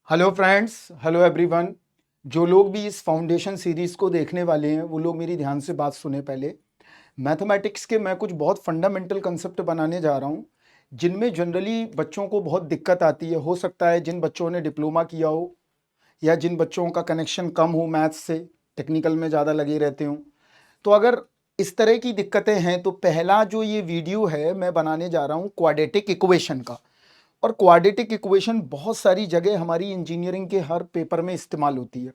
Hello friends, hello everyone. जो लोग भी इस फाउंडेशन सीरीज़ को देखने वाले हैं वो लोग मेरी ध्यान से बात सुने। पहले मैथमेटिक्स के मैं कुछ बहुत फंडामेंटल कंसेप्ट बनाने जा रहा हूँ जिनमें जनरली बच्चों को बहुत दिक्कत आती है। हो सकता है जिन बच्चों ने डिप्लोमा किया हो या जिन बच्चों का कनेक्शन कम हो मैथ्स से, टेक्निकल में ज़्यादा लगे रहते हों। तो अगर इस तरह की दिक्कतें हैं तो पहला जो ये वीडियो है मैं बनाने जा रहा हूँ क्वाड्रेटिक इक्वेशन का। और क्वाड्रेटिक इक्वेशन बहुत सारी जगह हमारी इंजीनियरिंग के हर पेपर में इस्तेमाल होती है।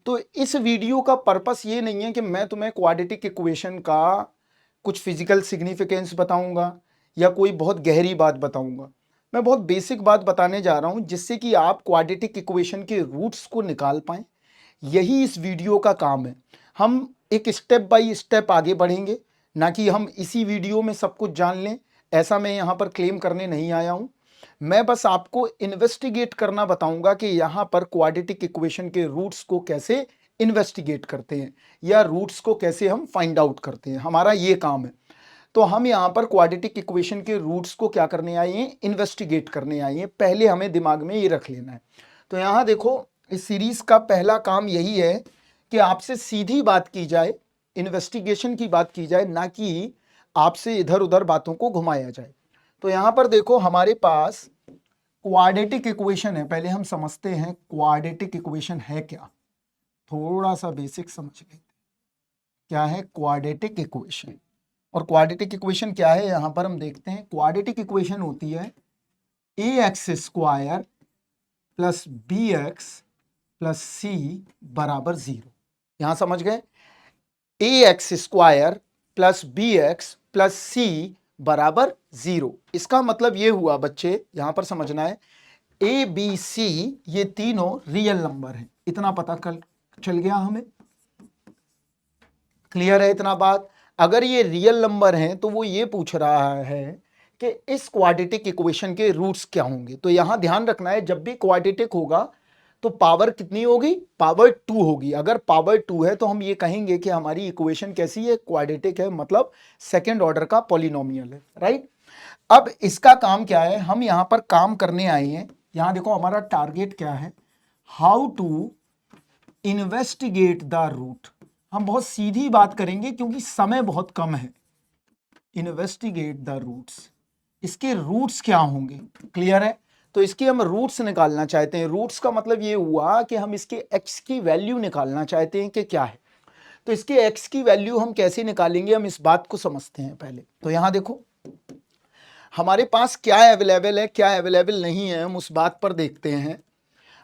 तो इस वीडियो का पर्पस ये नहीं है कि मैं तुम्हें क्वाड्रेटिक इक्वेशन का कुछ फिजिकल सिग्निफिकेंस बताऊंगा या कोई बहुत गहरी बात बताऊंगा। मैं बहुत बेसिक बात बताने जा रहा हूं जिससे कि आप क्वाड्रेटिक इक्वेशन के रूट्स को निकाल पाएं। यही इस वीडियो का काम है। हम एक स्टेप बाय स्टेप आगे बढ़ेंगे, ना कि हम इसी वीडियो में सब कुछ जान लें। ऐसा मैं यहाँ पर क्लेम करने नहीं आया हूँ। मैं बस आपको इन्वेस्टिगेट करना बताऊंगा कि यहाँ पर क्वाड्रेटिक इक्वेशन के रूट्स को कैसे इन्वेस्टिगेट करते हैं या रूट्स को कैसे हम फाइंड आउट करते हैं। हमारा ये काम है। तो हम यहाँ पर क्वाड्रेटिक इक्वेशन के रूट्स को क्या करने आए हैं, इन्वेस्टिगेट करने आए हैं। पहले हमें दिमाग में ये रख लेना है। तो यहाँ देखो, इस सीरीज का पहला काम यही है कि आपसे सीधी बात की जाए, इन्वेस्टिगेशन की बात की जाए, ना कि आपसे इधर उधर बातों को घुमाया जाए। तो यहाँ पर देखो, हमारे पास क्वाड्रेटिक इक्वेशन है। पहले हम समझते हैं क्वाड्रेटिक इक्वेशन है क्या। थोड़ा सा बेसिक समझ लेते हैं क्या है क्वाड्रेटिक इक्वेशन। और क्वाड्रेटिक इक्वेशन क्या है, यहां पर हम देखते हैं। क्वाड्रेटिक इक्वेशन होती है A X square plus B X plus C बराबर 0। यहां समझ गए, A X square plus B X plus C बराबर 0। इसका मतलब ये हुआ बच्चे, यहां पर समझना है, ए बी सी ये तीनों रियल नंबर हैं। इतना पता चल गया हमें। क्लियर है इतना बात। अगर ये रियल नंबर हैं तो वो ये पूछ रहा है कि इस क्वाड्रेटिक इक्वेशन के रूट्स क्या होंगे। तो यहां ध्यान रखना है, जब भी क्वाड्रेटिक होगा तो पावर कितनी होगी, पावर 2 होगी। अगर पावर 2 है तो हम ये कहेंगे कि हमारी इक्वेशन कैसी है, क्वाड्रेटिक है, मतलब सेकेंड ऑर्डर का पॉलिनोमियल है। राइट। अब इसका काम क्या है, हम यहां पर काम करने आए हैं। यहां देखो हमारा टारगेट क्या है, how to investigate the root. हम बहुत सीधी बात करेंगे क्योंकि समय बहुत कम है। इन्वेस्टिगेट द रूट्स, इसके रूट्स क्या होंगे। क्लियर है। तो इसके हम रूट्स निकालना चाहते हैं। रूट्स का मतलब ये हुआ कि हम इसके एक्स की वैल्यू निकालना चाहते हैं कि क्या है। तो इसके एक्स की वैल्यू हम कैसे निकालेंगे, हम इस बात को समझते हैं पहले। तो यहां देखो हमारे पास क्या अवेलेबल है, क्या अवेलेबल नहीं है, हम उस बात पर देखते हैं।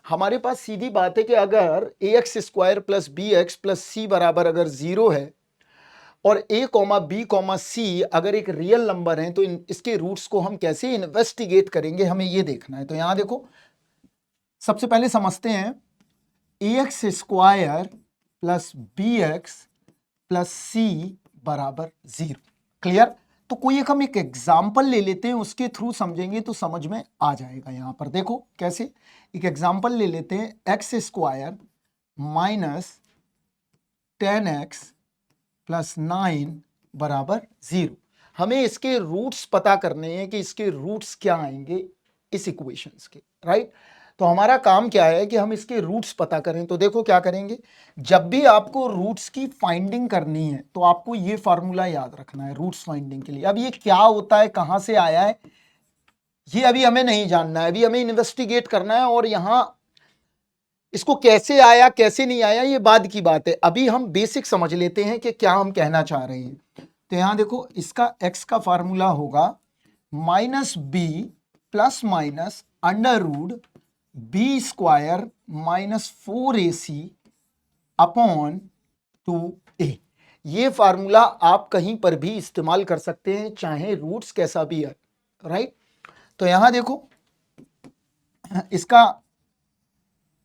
हमारे पास सीधी बात है कि अगर A X square plus B X plus C बराबर अगर 0 है और A comma B comma C अगर एक रियल नंबर है तो इसके रूट्स को हम कैसे इन्वेस्टिगेट करेंगे, हमें ये देखना है। तो यहां देखो, सबसे पहले समझते हैं A X square plus B X plus C बराबर 0। क्लियर। तो कोई हम एक एग्जाम्पल ले लेते हैं, उसके थ्रू समझेंगे तो समझ में आ जाएगा। यहां पर देखो कैसे, एक एग्जाम्पल ले लेते हैं, x square minus 10x plus 9 बराबर 0। हमें इसके रूट्स पता करने हैं कि इसके रूट्स क्या आएंगे इस इक्वेशंस के। राइट। तो हमारा काम क्या है कि हम इसके रूट्स पता करें। तो देखो क्या करेंगे, जब भी आपको रूट्स की फाइंडिंग करनी है तो आपको ये फार्मूला याद रखना है रूट्स फाइंडिंग के लिए। अब ये क्या होता है, कहां से आया है, ये अभी हमें नहीं जानना है। अभी हमें इन्वेस्टिगेट करना है और यहां इसको कैसे आया कैसे नहीं आया ये बाद की बात है। अभी हम बेसिक समझ लेते हैं कि क्या हम कहना चाह रहे हैं। तो यहां देखो, इसका x का फार्मूला होगा minus B plus minus under root B square minus 4ac upon 2a। ये फार्मूला आप कहीं पर भी इस्तेमाल कर सकते हैं, चाहे रूट्स कैसा भी है। राइट। तो यहां देखो, इसका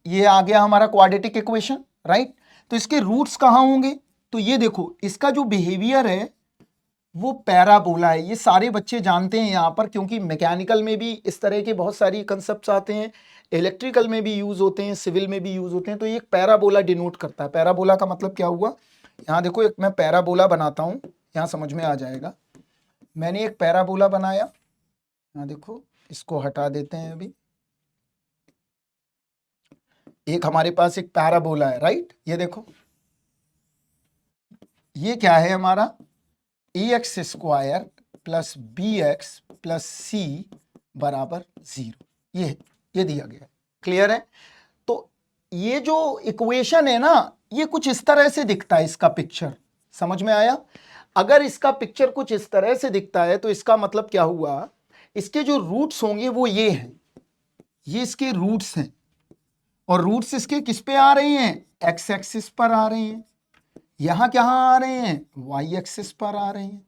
ये आ गया हमारा क्वाड्रेटिक इक्वेशन। राइट। तो इसके रूट्स कहां होंगे, तो ये देखो, इसका जो बिहेवियर है वो पैराबोला है। ये सारे बच्चे जानते हैं यहां पर, क्योंकि मैकेनिकल में भी इस तरह के बहुत सारी कंसेप्ट्स आते हैं, इलेक्ट्रिकल में भी यूज होते हैं, सिविल में भी यूज होते हैं। तो ये एक पैराबोला डिनोट करता है। पैराबोला का मतलब क्या हुआ, यहां देखो एक मैं पैराबोला बनाता हूं, यहां समझ में आ जाएगा। मैंने एक पैराबोला बनाया, यहां देखो, इसको हटा देते हैं अभी। एक हमारे पास एक पैराबोला है, राइट। ये देखो, ये क्या है हमारा, ax square plus bx plus c बराबर 0। ये दिया गया है, क्लियर है। तो ये जो इक्वेशन है ना, ये कुछ इस तरह से दिखता है, इसका पिक्चर समझ में आया। अगर इसका पिक्चर कुछ इस तरह से दिखता है तो इसका मतलब क्या हुआ, इसके जो रूट्स होंगे वो ये हैं, ये इसके रूट्स हैं, और रूट्स इसके किस पे आ रहे हैं, एक्स एक्सिस पर आ रहे हैं। यहां कहां आ रहे हैं, वाई एक्सिस पर आ रहे हैं,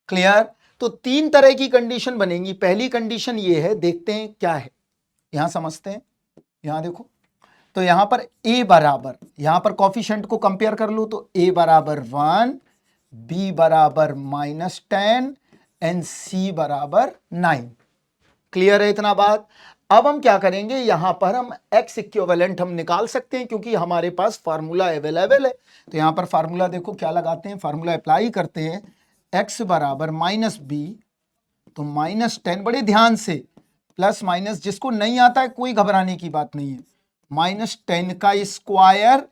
क्लियर। तो तीन तरह की कंडीशन बनेगी। पहली कंडीशन ये है, देखते हैं क्या है, यहां समझते हैं। यहां देखो, तो यहां पर a बराबर, यहां पर कॉफिशिएंट को कंपेयर कर लो, तो a बराबर 1, b बराबर -10 एंड c बराबर 9। क्लियर है इतना बात। अब हम क्या करेंगे, यहां पर हम x इक्विवेलेंट हम निकाल सकते हैं, क्योंकि हमारे पास फार्मूला अवेलेबल है। तो यहां पर फार्मूला देखो क्या लगाते हैं, फार्मूला अप्लाई करते हैं, x बराबर -b, तो -10, बड़े ध्यान से, प्लस माइनस जिसको नहीं आता है कोई घबराने की बात नहीं है, -10 का square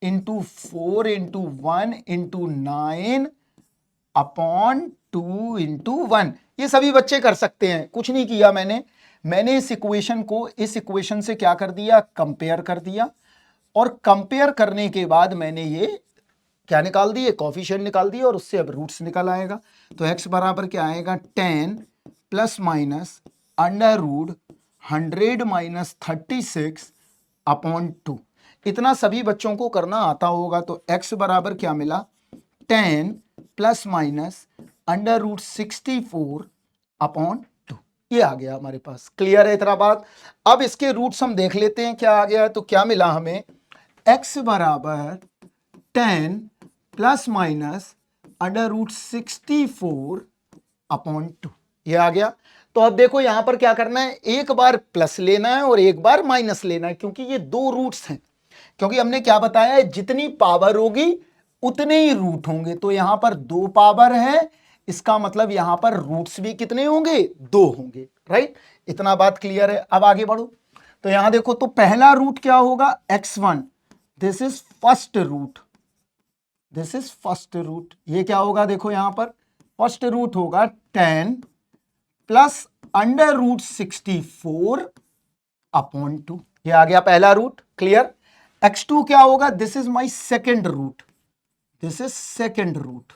into 4 into 1 into 9 upon 2 into 1। ये सभी बच्चे कर सकते हैं, कुछ नहीं किया मैंने इस इक्वेशन को इस इक्वेशन से क्या कर दिया, कंपेयर कर दिया, और कंपेयर करने के बाद मैंने ये क्या निकाल दिए, कॉफिशिएंट निकाल दिए, और उससे अब रूट्स निकल आएगा। तो x बराबर क्या आएगा, 10 plus minus under root 100 minus 36 upon 2। इतना सभी बच्चों को करना आता होगा। तो x बराबर क्या मिला, 10 plus minus under root 64 upon 2। ये आ गया हमारे पास, क्लियर है इतना बात। अब इसके रूट्स हम देख लेते हैं क्या आ गया है। तो क्या मिला हमें, x बराबर 10 plus minus under root 64 upon 2, ये आ गया। तो अब देखो यहां पर क्या करना है, एक बार प्लस लेना है और एक बार माइनस लेना है, क्योंकि ये दो रूट्स हैं। क्योंकि हमने क्या बताया है, जितनी पावर होगी उतने ही रूट होंगे। तो यहां पर 2 पावर है, इसका मतलब यहां पर रूट्स भी कितने होंगे, 2 होंगे, राइट। इतना बात क्लियर है। अब आगे बढ़ो, तो यहां देखो, तो पहला रूट क्या होगा, x1, this is first root, this is first root. ये क्या होगा, देखो यहां पर फर्स्ट रूट होगा 10 प्लस अंडर रूट 64 अपॉन 2, ये आ गया पहला रूट, क्लियर। x2 क्या होगा, this is my second root, this is second root,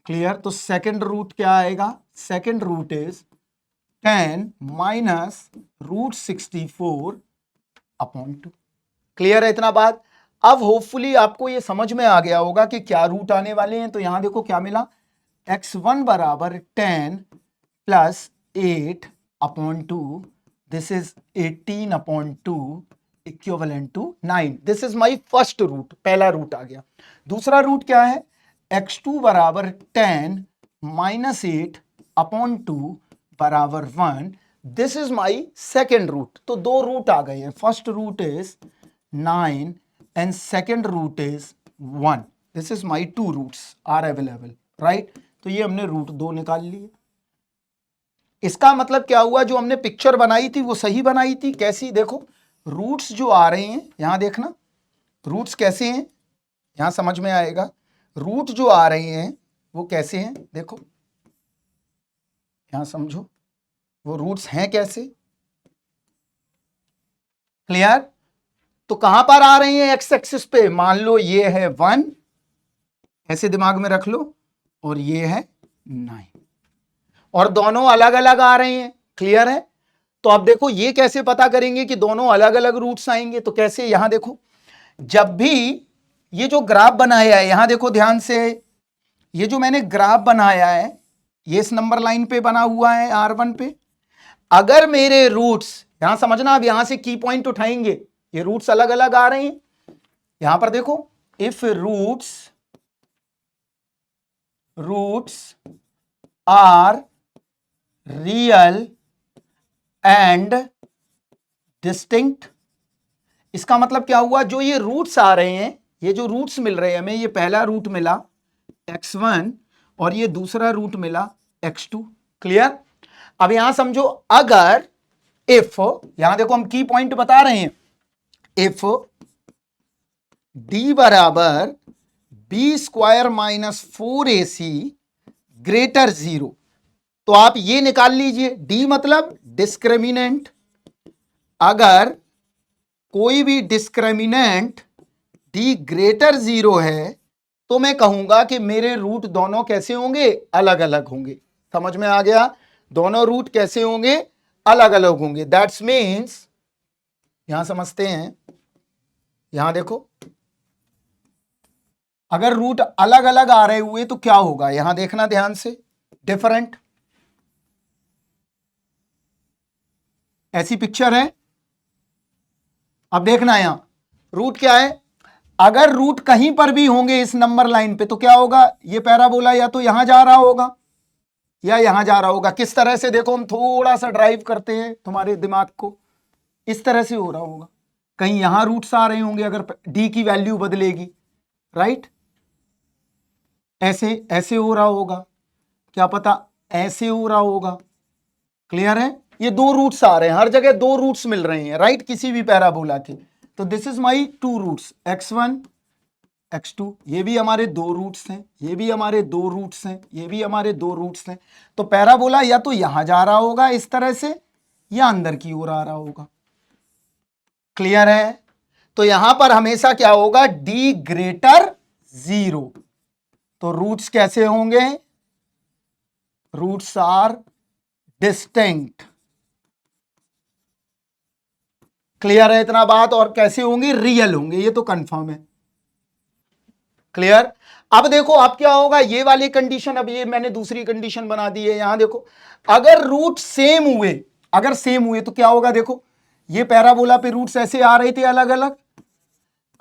clear. तो सेकेंड रूट क्या आएगा, second root is 10 minus root 64 upon 2, clear है इतना बात। अब होपफुली आपको ये समझ में आ गया होगा कि क्या रूट आने वाले हैं। तो यहां देखो क्या मिला, x1 बराबर 10 plus 8 upon 2, this is 18 upon 2 equivalent to 9। This is my first root, पहला रूट आ गया। दूसरा रूट क्या है, x2 बराबर 10 माइनस 8 अपॉन 2 बराबर 1, this is my second root. तो दो रूट आ गए हैं, first root is 9 and second root is 1. This is my two roots are available, right? तो ये हमने रूट 2 निकाल लिए। इसका मतलब क्या हुआ, जो हमने पिक्चर बनाई थी वो सही बनाई थी। कैसी, देखो रूट्स जो आ रहे हैं, यहां देखना रूट्स कैसे हैं, यहां समझ में आएगा। रूट जो आ रहे हैं वो कैसे हैं, देखो यहां समझो, वो रूट्स हैं कैसे, क्लियर। तो कहां पर आ रही है, एक्स एक्सिस पे। मान लो ये है 1, ऐसे दिमाग में रख लो, और ये है 9, और दोनों अलग अलग आ रहे हैं, क्लियर है। तो अब देखो ये कैसे पता करेंगे कि दोनों अलग अलग रूट्स आएंगे। तो कैसे, यहां देखो, जब भी ये जो ग्राफ बनाया है, यहां देखो ध्यान से, ये जो मैंने ग्राफ बनाया है ये इस नंबर लाइन पे बना हुआ है R1 पे। अगर मेरे रूट्स, यहां समझना, अब यहां से की पॉइंट उठाएंगे, ये रूट्स अलग अलग आ रहे हैं। यहां पर देखो, if roots are real and distinct, इसका मतलब क्या हुआ, जो ये रूट्स आ रहे हैं, ये जो रूट्स मिल रहे हैं हमें, ये पहला रूट मिला x1 और ये दूसरा रूट मिला x2, क्लियर। अब यहां समझो, अगर इफ, यहां देखो हम की पॉइंट बता रहे हैं, इफ डी बराबर B square minus 4ac greater 0, तो आप ये निकाल लीजिए, डी मतलब डिस्क्रिमिनेंट। अगर कोई भी डिस्क्रिमिनेंट डी ग्रेटर 0 है तो मैं कहूंगा कि मेरे रूट दोनों कैसे होंगे, अलग अलग होंगे। समझ में आ गया, दोनों रूट कैसे होंगे, अलग अलग होंगे। दैट्स मीन्स, यहां समझते हैं, यहां देखो, अगर रूट अलग अलग आ रहे हुए तो क्या होगा, यहां देखना ध्यान से, डिफरेंट, ऐसी पिक्चर है। अब देखना यहां रूट क्या है, अगर रूट कहीं पर भी होंगे इस नंबर लाइन पे तो क्या होगा, ये पैराबोला या तो यहां जा रहा होगा या यहां जा रहा होगा। किस तरह से, देखो हम थोड़ा सा ड्राइव करते हैं तुम्हारे दिमाग को, इस तरह से हो रहा होगा, कहीं यहां रूट्स आ रहे होंगे अगर डी की वैल्यू बदलेगी, राइट, ऐसे ऐसे हो रहा होगा, क्या पता ऐसे हो रहा होगा। क्लियर है, ये दो रूट्स आ रहे हैं, हर जगह दो रूट्स मिल रहे हैं, राइट, किसी भी पैराबोला के। तो this is my two roots, x1 x2, ये भी हमारे दो रूट्स हैं, ये भी हमारे दो रूट्स हैं, ये भी हमारे दो रूट्स हैं। तो पैराबोला या तो यहां जा रहा होगा इस तरह से, या अंदर की ओर आ रहा होगा। क्लियर है, तो यहां पर हमेशा क्या होगा, d ग्रेटर 0, तो रूट्स कैसे होंगे, रूट्स आर डिस्टिंक्ट। क्लियर है इतना बात, और कैसे होंगे, रियल होंगे, ये तो कंफर्म है। क्लियर, अब देखो अब क्या होगा, ये वाली कंडीशन, अब ये मैंने दूसरी कंडीशन बना दी है। यहां देखो, अगर रूट सेम हुए, अगर सेम हुए तो क्या होगा, देखो ये पैराबोला पे रूट्स ऐसे आ रहे थे अलग अलग,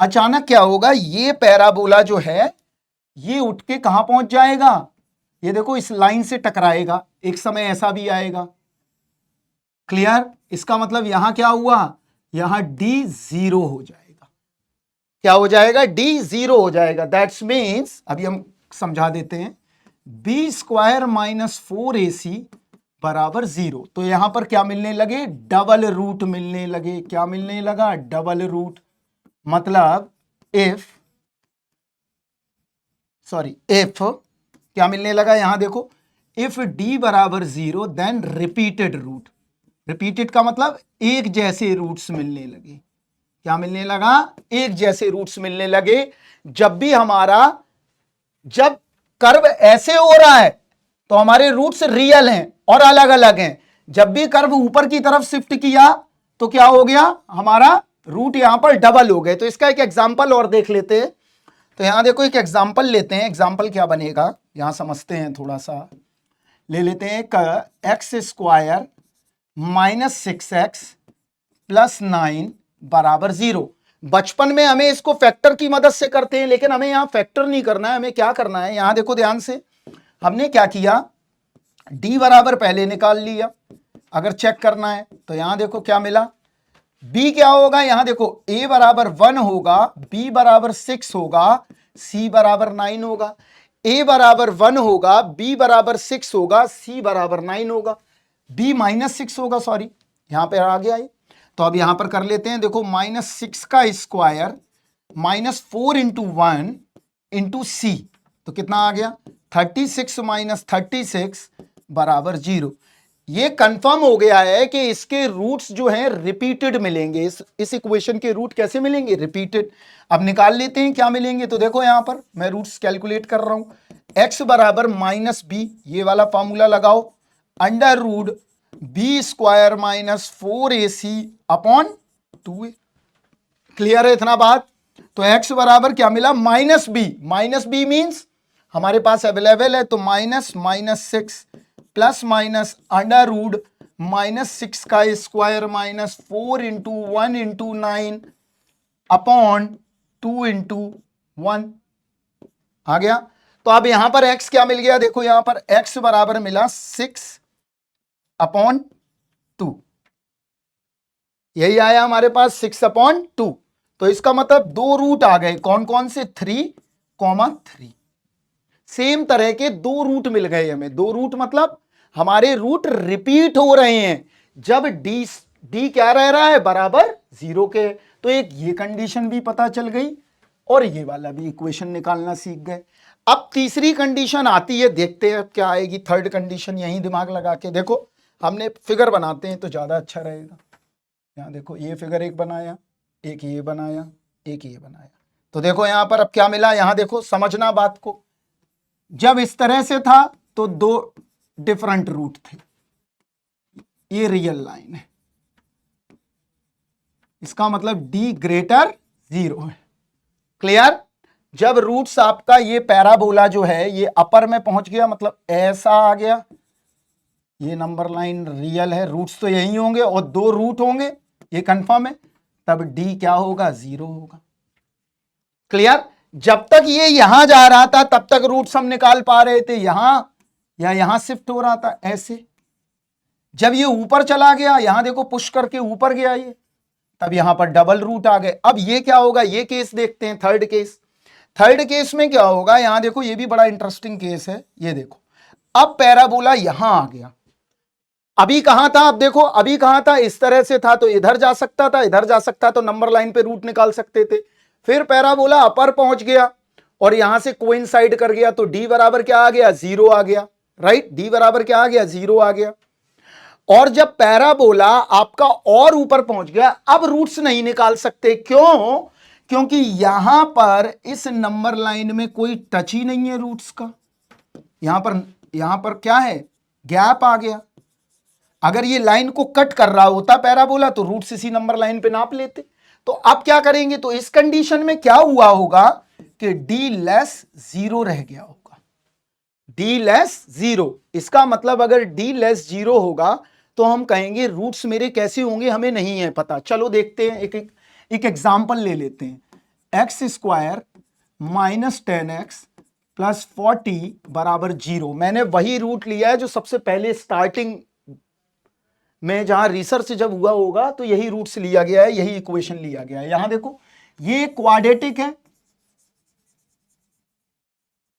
अचानक क्या होगा, ये पैराबोला जो है ये उठ के कहां पहुंच जाएगा, ये देखो इस लाइन से टकराएगा, एक समय ऐसा भी आएगा। क्लियर, इसका मतलब यहां क्या हुआ, यहां डी 0 हो जाएगा, क्या हो जाएगा, डी 0 हो जाएगा। दैट्स मीन्स, अभी हम समझा देते हैं, बी स्क्वायर माइनस 4ac बराबर 0, तो यहां पर क्या मिलने लगे, डबल रूट मिलने लगे, क्या मिलने लगा, डबल रूट। मतलब इफ क्या मिलने लगा, यहां देखो, इफ डी बराबर 0 देन रिपीटेड रूट, रिपीटेड का मतलब एक जैसे रूट्स मिलने लगे, क्या मिलने लगा, एक जैसे रूट्स मिलने लगे। जब भी हमारा, जब कर्व ऐसे हो रहा है तो हमारे रूट्स रियल हैं और अलग अलग हैं, जब भी कर्व ऊपर की तरफ शिफ्ट किया तो क्या हो गया, हमारा रूट यहां पर डबल हो गए। तो इसका एक एग्जांपल और देख लेते हैं, तो यहां देखो एक एग्जांपल लेते हैं, एग्जांपल क्या बनेगा यहां समझते हैं, थोड़ा सा ले लेते हैं, x square minus 6x plus 9 बराबर 0। बचपन में हमें इसको फैक्टर की मदद से करते हैं, लेकिन हमें यहां फैक्टर नहीं करना है, हमें क्या करना है, यहां देखो ध्यान से, हमने क्या किया, d बराबर पहले निकाल लिया, अगर चेक करना है तो यहां देखो क्या मिला, b क्या होगा, यहां देखो a बराबर 1 होगा, b बराबर 6 होगा, c बराबर 9 होगा, a बराबर 1 होगा, b बराबर 6 होगा, c बराबर 9 होगा, b माइनस 6 होगा, सॉरी यहां पे आ गया ये। तो अब यहां पर कर लेते हैं, देखो -6 का स्क्वायर -4 इंटू 1 इंटू सी, तो कितना आ गया, 36 माइनस 36 बराबर 0। ये कंफर्म हो गया है कि इसके रूट्स जो हैं रिपीटेड मिलेंगे, इस इक्वेशन के रूट कैसे मिलेंगे, रिपीटेड। अब निकाल लेते हैं क्या मिलेंगे, तो देखो यहां पर मैं रूट्स कैलकुलेट कर रहा हूं, x बराबर -b, ये वाला फॉर्मूला लगाओ, under root B square minus 4ac upon 2a। Clear है इतना बात, तो x बराबर क्या मिला, -b मीन्स हमारे पास अवेलेबल है, तो -6 प्लस माइनस अंडर रूट -6 का square -4 into 1 into 9 upon 2 into 1 आ गया। तो अब यहां पर x क्या मिल गया, देखो यहां पर x बराबर मिला 6 अपॉन 2, यही आया हमारे पास 6 अपॉन 2। तो इसका मतलब दो रूट आ गए, कौन कौन से, 3,3। सेम तरह के दो रूट मिल गए हमें, दो रूट मतलब हमारे रूट रिपीट हो रहे हैं। जब डी डी क्या रह रहा है, बराबर 0 के। तो एक ये कंडीशन भी पता चल गई और ये वाला भी इक्वेशन निकालना सीख गए। अब तीसरी कंडीशन आती है, देखते हैं क्या आएगी थर्ड कंडीशन। यहीं दिमाग लगा के देखो, हमने फिगर बनाते हैं तो ज्यादा अच्छा रहेगा। यहाँ देखो, ये फिगर एक बनाया, एक ये बनाया, एक ये बनाया। तो देखो यहां पर अब क्या मिला, यहां देखो, समझना बात को। जब इस तरह से था तो दो डिफरेंट रूट थे, ये रियल लाइन है, इसका मतलब d ग्रेटर 0 है। क्लियर? जब रूट्स आपका ये पैराबोला जो है ये अपर में पहुंच गया, मतलब ऐसा आ गया, ये नंबर लाइन रियल है, रूट्स तो यही होंगे और दो रूट होंगे, ये कंफर्म है, तब d क्या होगा, 0 होगा। क्लियर? जब तक ये यहां जा रहा था तब तक रूट्स हम निकाल पा रहे थे, यहां या यहां शिफ्ट हो रहा था ऐसे। जब ये ऊपर चला गया, यहां देखो पुश करके ऊपर गया ये, तब यहां पर डबल रूट आ गए। अब ये क्या होगा, ये केस देखते हैं, थर्ड केस। थर्ड केस में क्या होगा, यहां देखो, ये भी बड़ा इंटरेस्टिंग केस है, ये देखो। अब पैराबोला यहां आ गया, अभी कहां था, अब देखो अभी कहां था, इस तरह से था तो इधर जा सकता था, इधर जा सकता तो नंबर लाइन पे रूट निकाल सकते थे। फिर पैराबोला अपर पहुंच गया और यहां से कोइंसाइड कर गया, तो डी बराबर क्या आ गया, 0 आ गया। राइट, डी बराबर क्या आ गया, 0 आ गया। और जब पैराबोला आपका और ऊपर पहुंच गया, अब रूट्स नहीं निकाल सकते, क्यों? क्योंकि यहां पर इस नंबर लाइन में कोई टच ही नहीं है रूट्स का, यहां पर क्या है, गैप आ गया। अगर ये लाइन को कट कर रहा होता पैराबोला तो रूट्स इसी नंबर लाइन पे नाप लेते। तो अब क्या करेंगे, तो इस कंडीशन में क्या हुआ होगा कि d लेस 0 रह गया होगा, d लेस 0। इसका मतलब अगर d लेस 0 होगा तो हम कहेंगे रूट्स मेरे कैसे होंगे, हमें नहीं है पता। चलो देखते हैं, एक एग्जाम्पल ले लेते हैं। X square minus 10x plus 40 बराबर 0। मैंने वही रूट लिया है जो सबसे पहले स्टार्टिंग में जहां रिसर्च जब हुआ होगा तो यही रूट्स लिया गया है, यही इक्वेशन लिया गया है। यहां देखो, ये क्वाड्रेटिक है,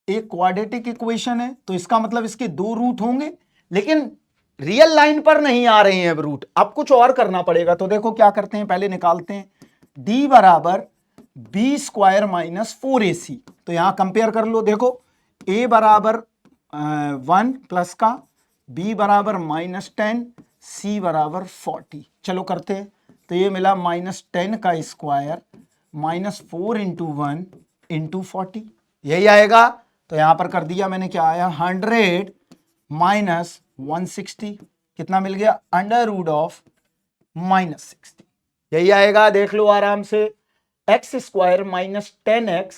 एक क्वाड्रेटिक इक्वेशन है, तो इसका मतलब इसके दो रूट होंगे, लेकिन रियल लाइन पर नहीं आ रहे हैं अब रूट। अब कुछ और करना पड़ेगा। तो देखो क्या करते हैं, पहले निकालते हैं d बराबर बी स्क्वायर माइनस 4ac। तो यहां कंपेयर कर लो, देखो a बराबर 1 प्लस का, b बराबर -10, c बराबर 40। चलो करते हैं, तो ये मिला -10 का स्क्वायर -4 इंटू 1 इंटू 40, यही आएगा। तो यहां पर कर दिया मैंने, क्या आया, 100 माइनस 160, कितना मिल गया, अंडर रूट ऑफ -60, यही आएगा। देख लो आराम से, x square minus 10x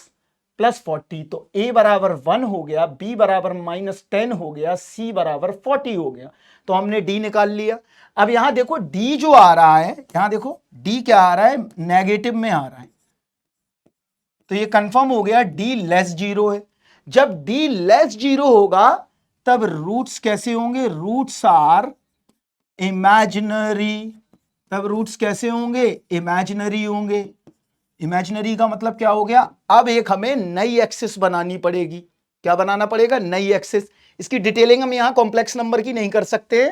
plus 40, तो a बराबर 1 हो गया, b बराबर -10 हो गया, c बराबर 40 हो गया। तो हमने d निकाल लिया। अब यहां देखो d जो आ रहा है, यहां देखो d क्या आ रहा है, नेगेटिव में आ रहा है, तो ये कंफर्म हो गया d लेस 0 है। जब d लेस 0 होगा तब रूट्स कैसे होंगे, रूट्स आर इमेजिनरी। तब रूट्स कैसे होंगे, इमेजिनरी होंगे। इमेजिनरी का मतलब क्या हो गया, अब एक हमें नई एक्सिस बनानी पड़ेगी। क्या बनाना पड़ेगा, नई एक्सिस। इसकी डिटेलिंग हम यहां कॉम्प्लेक्स नंबर की नहीं कर सकते,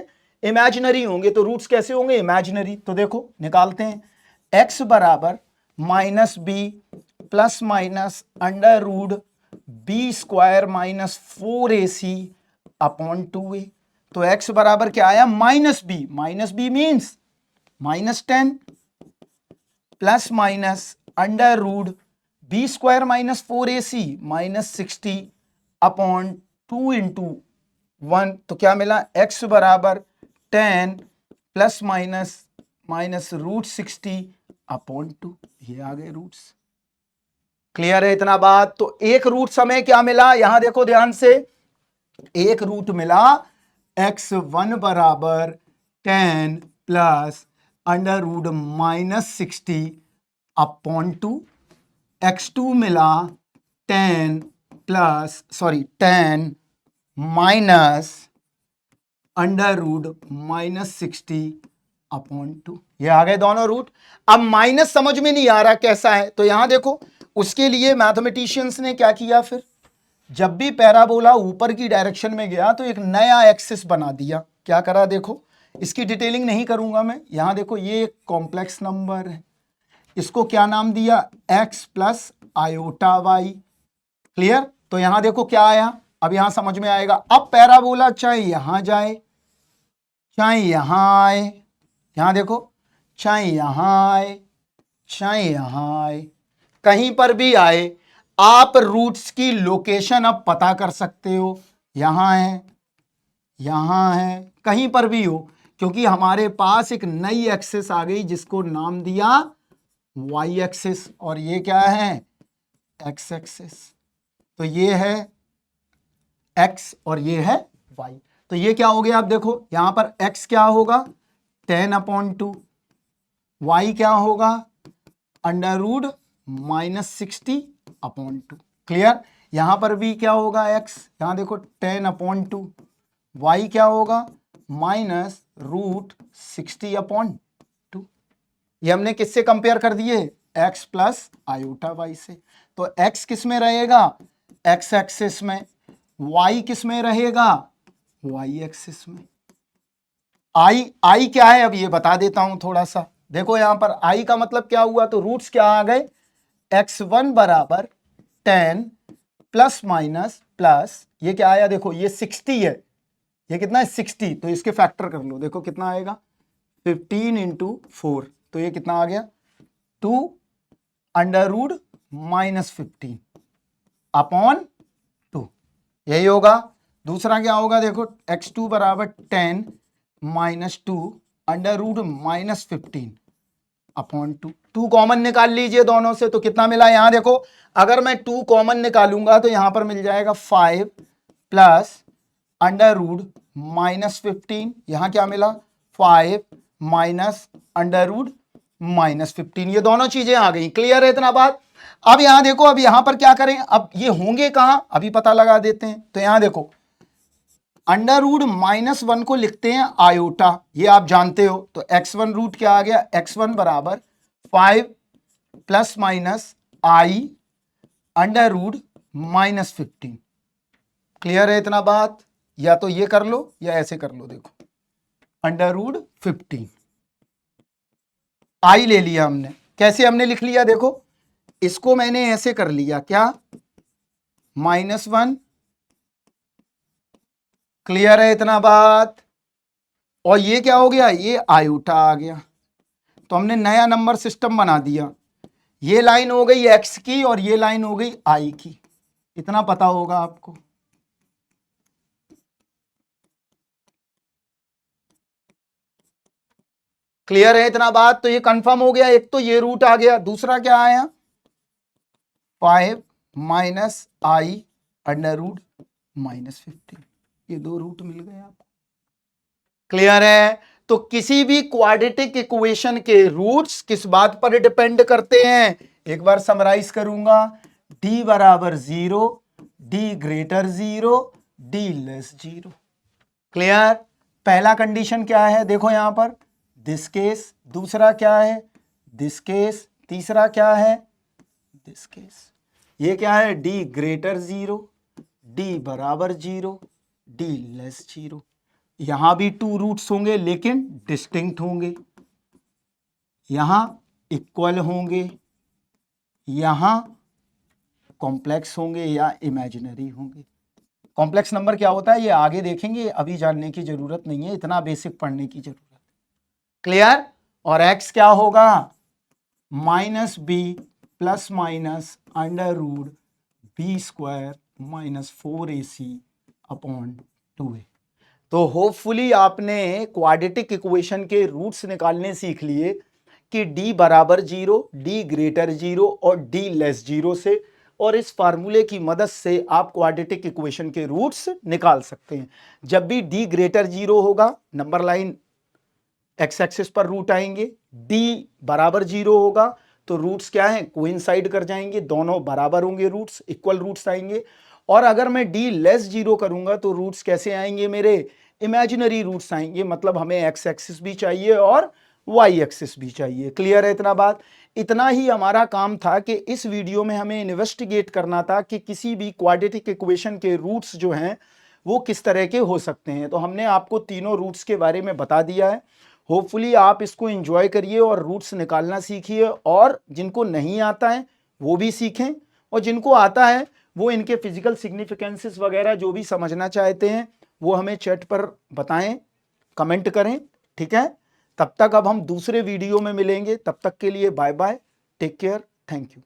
इमेजिनरी होंगे, तो रूट्स कैसे होंगे, इमेजिनरी। तो देखो निकालते हैं, x बराबर minus B plus minus under root B square minus 4ac upon 2a। तो x बराबर क्या आया, minus B means -10 plus minus under root B square minus 4ac -60 upon 2 into 1। तो क्या मिला, x बराबर 10 प्लस माइनस रूट 60 अपॉन 2, ये आ गए रूट्स। क्लियर है इतना बात? तो एक रूट हमें क्या मिला, यहां देखो ध्यान से, एक रूट मिला x1 बराबर 10 plus under root -60 upon 2, x2 मिला 10 माइनस अंडर रूट -60 अपॉन 2, ये आ गए दोनों रूट। अब माइनस समझ में नहीं आ रहा कैसा है, तो यहां देखो, उसके लिए मैथमेटिशियंस ने क्या किया, फिर जब भी पैराबोला ऊपर की डायरेक्शन में गया तो एक नया एक्सिस बना दिया। क्या करा, देखो इसकी डिटेलिंग नहीं करूंगा मैं। यहां देखो ये एक कॉम्प्लेक्स नंबर है, इसको क्या नाम दिया, x plus iota Y. Clear. तो यहां देखो क्या आया, अब यहां समझ में आएगा। अब पैराबोला चाहे यहां जाए चाहे यहां आए, यहां देखो चाहे यहां आए चाहे यहां आए, कहीं पर भी आए, आप रूट्स की लोकेशन अब पता कर सकते हो। यहां है, कहीं पर भी हो, क्योंकि हमारे पास एक नई एक्सिस आ गई जिसको नाम दिया वाई एक्सिस, और ये क्या है, एक्स एक्सिस। तो ये है एक्स और ये है वाई। तो ये क्या हो गया, आप देखो यहां पर एक्स क्या होगा 10/2, वाई क्या होगा अंडर रूट -60/2। क्लियर। यहां पर भी क्या होगा एक्स, यहां देखो 10/2, वाई क्या होगा -√60/2। ये हमने किससे कंपेयर कर दिए, एक्स प्लस आयोटा वाई से। तो एक्स किस में रहेगा, एक्स एक्सिस में, वाई किस में रहेगा, वाई एक्सिस में। आई क्या है अब ये बता देता हूं थोड़ा सा। देखो यहां पर आई का मतलब क्या हुआ, तो रूट्स क्या आ गए, x1 बराबर 10 प्लस माइनस प्लस ये क्या आया, देखो ये 60 है, ये कितना है 60, तो इसके फैक्टर कर लो, देखो कितना आएगा 15 × 4, तो ये कितना आ गया 2 -15/2, यही होगा। दूसरा क्या होगा, देखो x2 बराबर 10 - 2 √-15/2, 2 कॉमन निकाल लीजिए दोनों से, तो कितना मिला, यहां देखो अगर मैं 2 कॉमन निकालूंगा तो यहां पर मिल जाएगा 5 प्लस √-15, यहां क्या मिला 5 माइनस √-15, ये दोनों चीजें आ गई। क्लियर है इतना बात। अब यहां देखो, अब यहां पर क्या करें, अब ये होंगे कहां अभी पता लगा देते हैं। तो यहां देखो अंडर रूट -1 को लिखते हैं आयोटा, ये आप जानते हो। तो x1 रूट क्या आ गया, x1 बराबर 5 प्लस माइनस आई अंडर रूट -15। क्लियर है इतना बात, या तो ये कर लो या ऐसे कर लो, देखो अंडर रूट 15 आई ले लिया हमने। कैसे हमने लिख लिया, देखो इसको मैंने ऐसे कर लिया, क्या -1। क्लियर है इतना बात। और ये क्या हो गया, ये आयोटा आ गया, तो हमने नया नंबर सिस्टम बना दिया। ये लाइन हो गई एक्स की और ये लाइन हो गई आई की, इतना पता होगा आपको। क्लियर है इतना बात। तो ये कंफर्म हो गया, एक तो ये रूट आ गया, दूसरा क्या आया 5 माइनस आई अंडर रूट -15, ये 2 रूट मिल गए आपको। क्लियर है। तो किसी भी क्वाड्रेटिक इक्वेशन के रूट्स किस बात पर डिपेंड करते हैं, एक बार समराइज करूंगा, d बराबर 0, d greater 0, d less 0। Clear. पहला कंडीशन क्या है, देखो यहां पर दिस केस, दूसरा क्या है दिस केस, तीसरा क्या है दिस केस। ये क्या है, d ग्रेटर 0, d बराबर 0, d लेस 0। यहां भी 2 रूट्स होंगे लेकिन डिस्टिंक्ट होंगे, यहां इक्वल होंगे, यहां कॉम्प्लेक्स होंगे या इमेजिनरी होंगे। कॉम्प्लेक्स नंबर क्या होता है ये आगे देखेंगे, अभी जानने की जरूरत नहीं है, इतना बेसिक पढ़ने की जरूरत। क्लियर। और x क्या होगा -b plus minus under root b² -4ac/2a। तो होपफुली आपने क्वाड्रेटिक इक्वेशन के रूट्स निकालने सीख लिए कि d बराबर 0, d ग्रेटर 0 और d लेस 0 से, और इस फार्मूले की मदद से आप क्वाड्रेटिक इक्वेशन के रूट्स निकाल सकते हैं। जब भी d ग्रेटर 0 होगा, नंबर लाइन एक्स एक्सिस पर रूट आएंगे, d बराबर 0 होगा तो रूट्स क्या है कोइंसाइड कर जाएंगे, दोनों बराबर होंगे, रूट्स इक्वल रूट्स आएंगे। और अगर मैं d लेस 0 करूंगा तो रूट्स कैसे आएंगे, मेरे इमेजिनरी रूट्स आएंगे, मतलब हमें एक्स एक्सिस भी चाहिए और वाई एक्सिस भी चाहिए। क्लियर है इतना बात। इतना ही हमारा काम था कि इस वीडियो में हमें इन्वेस्टिगेट करना था कि किसी भी क्वाड्रेटिक इक्वेशन के रूट्स जो हैं वो किस तरह के हो सकते हैं। तो हमने आपको तीनों रूट्स के बारे में बता दिया है। होपफुली आप इसको एंजॉय करिए और रूट्स निकालना सीखिए, और जिनको नहीं आता है वो भी सीखें, और जिनको आता है वो इनके फिजिकल सिग्निफिकेंसेस वगैरह जो भी समझना चाहते हैं वो हमें चैट पर बताएं, कमेंट करें, ठीक है। तब तक अब हम दूसरे वीडियो में मिलेंगे, तब तक के लिए bye bye, take care, thank you.